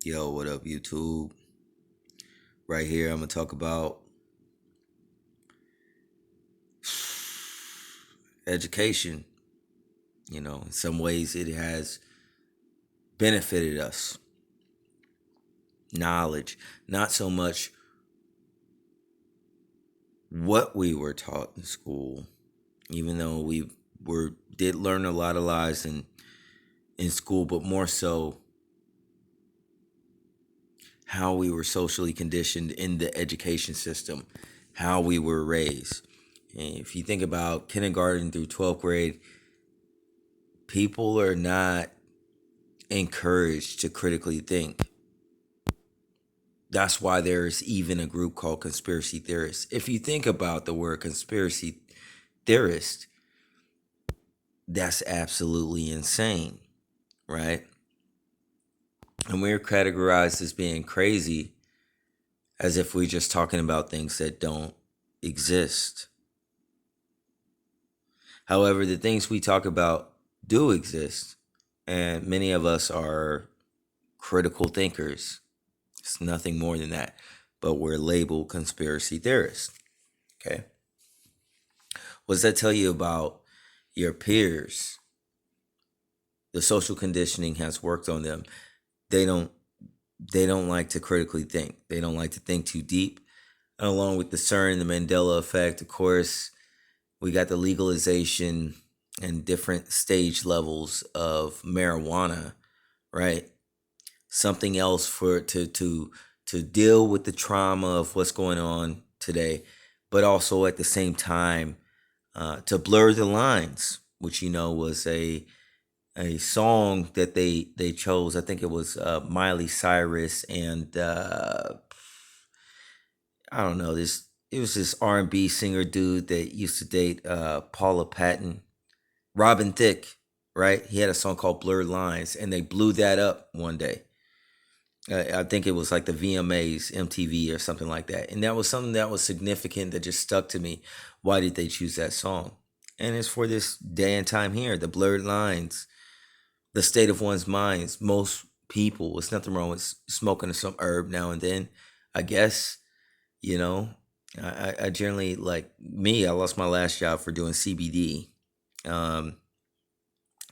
Yo, what up, YouTube? Right here, I'm gonna talk about education. In some ways, it has benefited us. Knowledge, not so much what we were taught in school, even though we did learn a lot of lies in school, but more so how we were socially conditioned in the education system, how we were raised. And if you think about kindergarten through 12th grade, people are not encouraged to critically think. That's why there's even a group called conspiracy theorists. If you think about the word conspiracy theorist, that's absolutely insane, right? And we're categorized as being crazy as if we're just talking about things that don't exist. However, the things we talk about do exist, and many of us are critical thinkers. It's nothing more than that, but we're labeled conspiracy theorists. Okay. What does that tell you about your peers? The social conditioning has worked on them. They don't they don't like to critically think. They don't like to think too deep. And along with the CERN, the Mandela effect, of course, we got the legalization and different stage levels of marijuana, right? Something else for to deal with the trauma of what's going on today, but also at the same time to blur the lines, which was a song that they chose. I think it was Miley Cyrus and I don't know this. It was this R&B singer dude that used to date Paula Patton, Robin Thicke, right? He had a song called "Blurred Lines," and they blew that up one day. I think it was like the VMAs, MTV, or something like that. And that was something that was significant that just stuck to me. Why did they choose that song? And it's for this day and time here, the blurred lines, the state of one's minds. Most people, it's nothing wrong with smoking some herb now and then. I guess, you know, I generally, like me, I lost my last job for doing CBD. Um,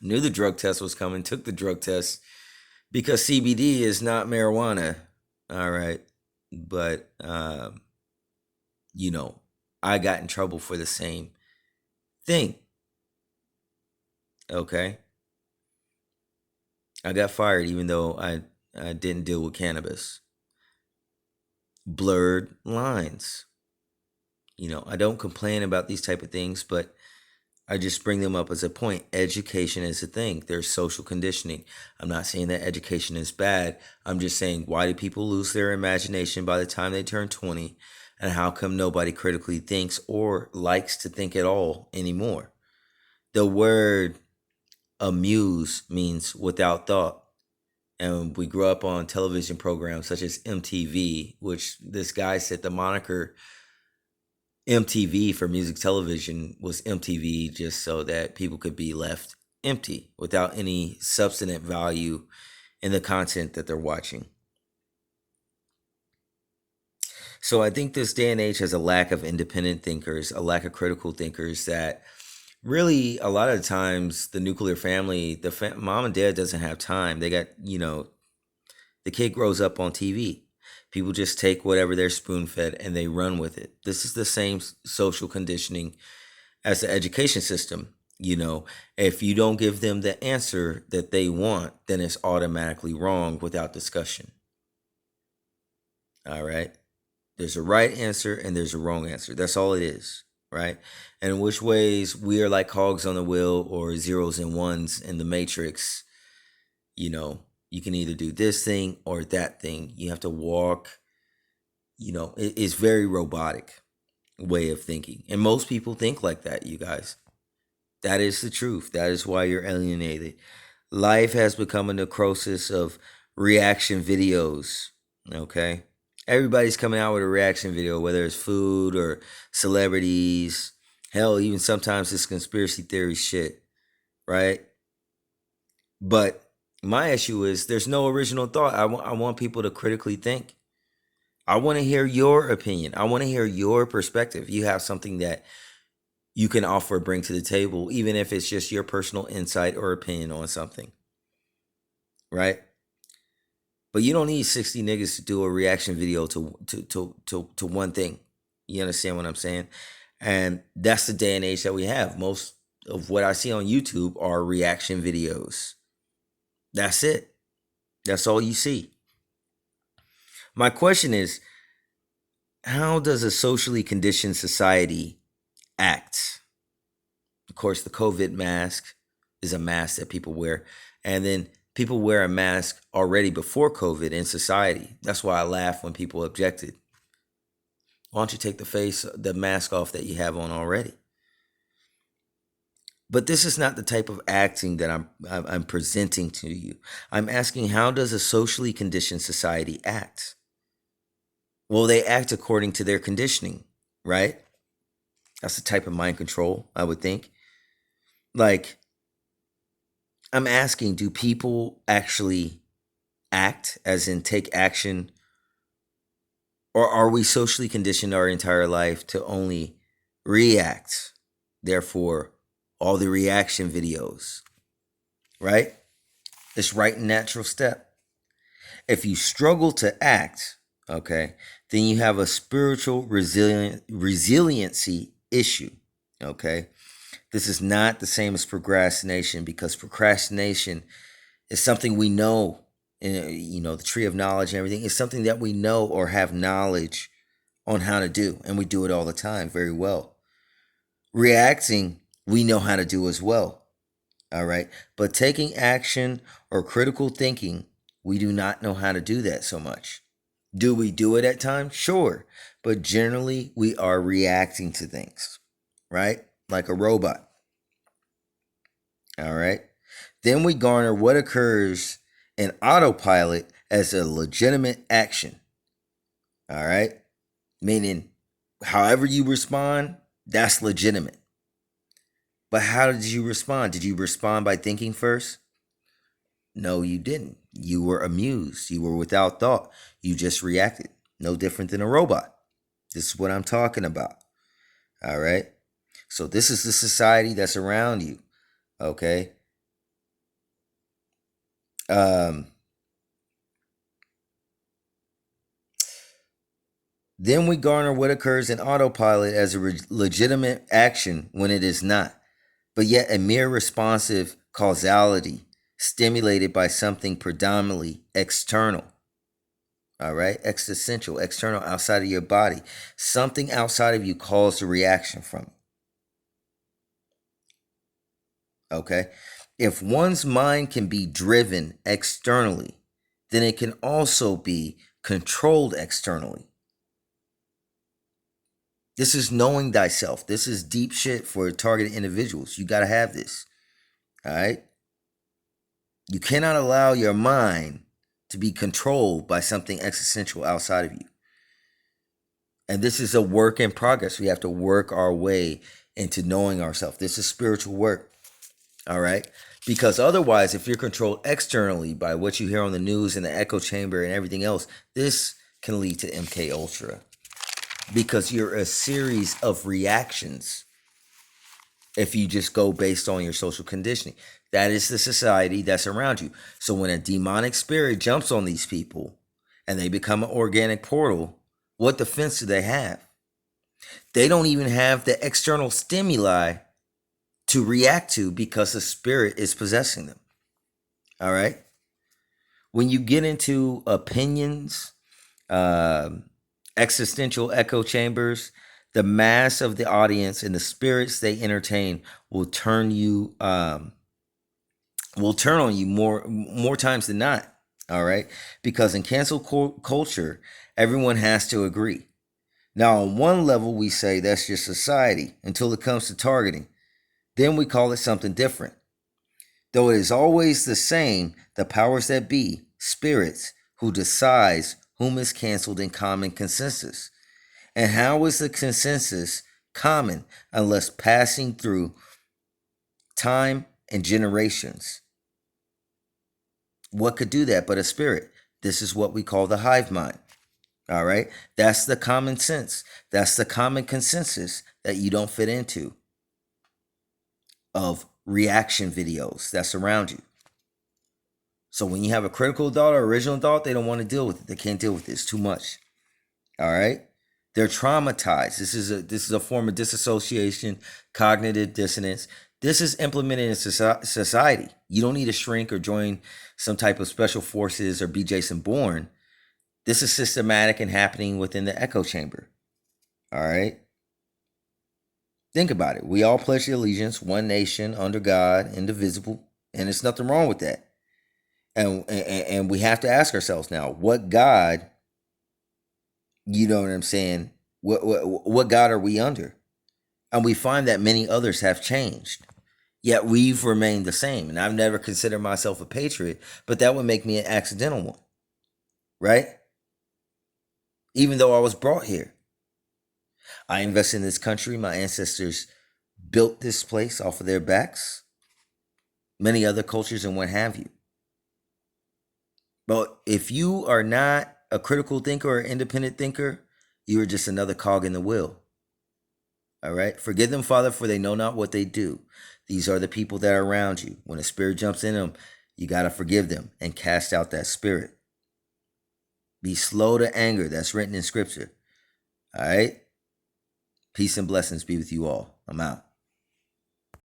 Knew the drug test was coming, took the drug test because CBD is not marijuana. All right. But, you know, I got in trouble for the same thing. Okay. I got fired even though I didn't deal with cannabis. Blurred lines. I don't complain about these type of things, but I just bring them up as a point. Education is a thing. There's social conditioning. I'm not saying that education is bad. I'm just saying, why do people lose their imagination by the time they turn 20? And how come nobody critically thinks or likes to think at all anymore? The word amuse means without thought. And we grew up on television programs such as MTV, which this guy said the moniker MTV for music television was MTV just so that people could be left empty without any substantive value in the content that they're watching. So I think this day and age has a lack of independent thinkers, a lack of critical thinkers that really a lot of times the nuclear family, mom and dad doesn't have time. They got, the kid grows up on TV. People just take whatever they're spoon fed and they run with it. This is the same social conditioning as the education system. If you don't give them the answer that they want, then it's automatically wrong without discussion. All right. There's a right answer and there's a wrong answer. That's all it is. Right. And in which ways we are like hogs on the wheel or zeros and ones in the matrix. You can either do this thing or that thing. You have to walk. It's very robotic way of thinking. And most people think like that, you guys. That is the truth. That is why you're alienated. Life has become a necrosis of reaction videos. Okay. Everybody's coming out with a reaction video, whether it's food or celebrities. Hell, even sometimes it's conspiracy theory shit. Right. But My issue is there's no original thought. I want people to critically think. I want to hear your opinion. I want to hear your perspective. You have something that you can offer, bring to the table, even if it's just your personal insight or opinion on something, right? But you don't need 60 niggas to do a reaction video to one thing. You understand what I'm saying? And that's the day and age that we have. Most of what I see on YouTube are reaction videos. That's it. That's all you see. My question is, how does a socially conditioned society act? Of course, the COVID mask is a mask that people wear. And then people wear a mask already before COVID in society. That's why I laugh when people objected. Why don't you take the mask off that you have on already? But this is not the type of acting that I'm presenting to you. I'm asking, how does a socially conditioned society act? Well, they act according to their conditioning, right? That's the type of mind control, I would think. Like, I'm asking, do people actually act, as in take action, or are we socially conditioned our entire life to only react? Therefore, all the reaction videos, right? It's right and natural step. If you struggle to act, okay, then you have a spiritual resiliency issue, okay? This is not the same as procrastination, because procrastination is something we know, the tree of knowledge and everything. It's something that we know or have knowledge on how to do, and we do it all the time very well. Reacting, we know how to do as well. All right. But taking action or critical thinking, we do not know how to do that so much. Do we do it at times? Sure. But generally, we are reacting to things, right? Like a robot. All right. Then we garner what occurs in autopilot as a legitimate action. All right. Meaning, however you respond, that's legitimate. But how did you respond? Did you respond by thinking first? No, you didn't. You were amused. You were without thought. You just reacted. No different than a robot. This is what I'm talking about. All right. So this is the society that's around you. Okay. Then we garner what occurs in autopilot as a legitimate action when it is not, but yet a mere responsive causality stimulated by something predominantly external. All right, existential, external, outside of your body. Something outside of you caused a reaction from it. Okay, if one's mind can be driven externally, then it can also be controlled externally. This is knowing thyself. This is deep shit for targeted individuals. You got to have this. All right. You cannot allow your mind to be controlled by something existential outside of you. And this is a work in progress. We have to work our way into knowing ourselves. This is spiritual work. All right. Because otherwise, if you're controlled externally by what you hear on the news and the echo chamber and everything else, this can lead to MK Ultra. Because you're a series of reactions if you just go based on your social conditioning. That is the society that's around you. So when a demonic spirit jumps on these people and they become an organic portal, what defense do they have? They don't even have the external stimuli to react to because the spirit is possessing them. All right? When you get into opinions, existential echo chambers, the mass of the audience and the spirits they entertain will turn on you more times than not. All right, because in cancel culture, everyone has to agree. Now, on one level, we say that's just society until it comes to targeting. Then we call it something different. Though it is always the same, the powers that be, spirits, who decides whom is canceled in common consensus. And how is the consensus common unless passing through time and generations? What could do that but a spirit? This is what we call the hive mind. All right. That's the common sense. That's the common consensus that you don't fit into of reaction videos that surround you. So when you have a critical thought or original thought, they don't want to deal with it. They can't deal with it. It's too much. All right. They're traumatized. This is a form of disassociation, cognitive dissonance. This is implemented in society. You don't need to shrink or join some type of special forces or be Jason Bourne. This is systematic and happening within the echo chamber. All right. Think about it. We all pledge allegiance, one nation, under God, indivisible, and there's nothing wrong with that. And we have to ask ourselves now, what God, you know what I'm saying? What God are we under? And we find that many others have changed, yet we've remained the same. And I've never considered myself a patriot, but that would make me an accidental one, right? Even though I was brought here. I invested in this country. My ancestors built this place off of their backs. Many other cultures and what have you. But if you are not a critical thinker or independent thinker, you are just another cog in the wheel. All right? Forgive them, Father, for they know not what they do. These are the people that are around you. When a spirit jumps in them, you got to forgive them and cast out that spirit. Be slow to anger. That's written in Scripture. All right? Peace and blessings be with you all. I'm out.